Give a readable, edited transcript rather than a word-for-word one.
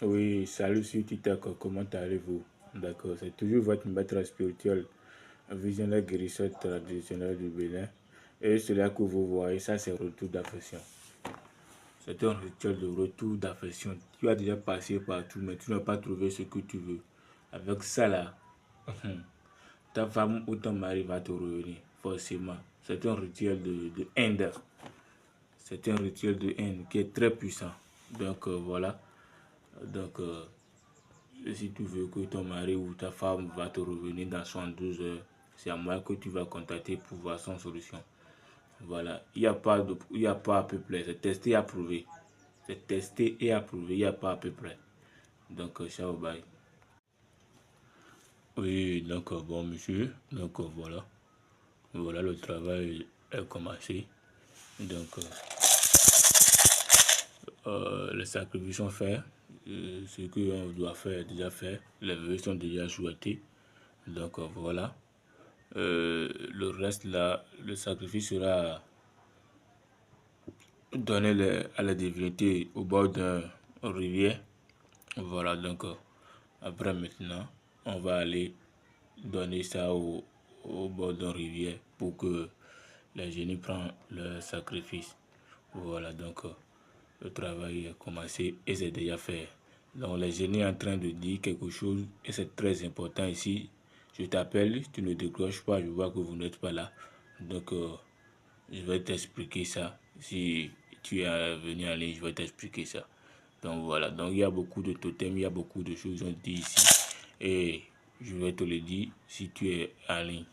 Oui, salut sur TikTok, comment allez-vous? D'accord, c'est toujours votre maître spirituel, visionnaire guérisseur traditionnel du Bénin. Et cela que vous voyez, ça c'est retour d'affection. C'est un rituel de retour d'affection. Tu as déjà passé partout, mais tu n'as pas trouvé ce que tu veux. Avec ça là, ta femme ou ton mari va te revenir, forcément. C'est un rituel de haine. C'est un rituel de haine qui est très puissant. Donc voilà. Donc, si tu veux que ton mari ou ta femme va te revenir dans 72 heures, c'est à moi que tu vas contacter pour voir son solution. Voilà, il y a pas à peu près, c'est testé et approuvé. C'est testé et approuvé, il n'y a pas à peu près. Donc, ciao, bye. Oui, donc, bon, monsieur, donc, voilà. Voilà, le travail est commencé. Donc, les sacrifices sont faits. Ce qu'on doit faire est déjà fait. Les vœux sont déjà souhaités. Donc, voilà. Le reste là, le sacrifice sera donné à la divinité au bord d'une rivière. Voilà, donc après maintenant, on va aller donner ça au bord d'une rivière pour que les génies prennent leur sacrifice. Voilà, donc le travail est commencé et c'est déjà fait. Donc les génies sont en train de dire quelque chose et c'est très important ici. Je t'appelle, tu ne décroches pas, je vois que vous n'êtes pas là. Donc je vais t'expliquer ça. Si tu es venu en ligne, je vais t'expliquer ça. Donc voilà, donc il y a beaucoup de totems, il y a beaucoup de choses on dit ici. Et je vais te le dire si tu es en ligne.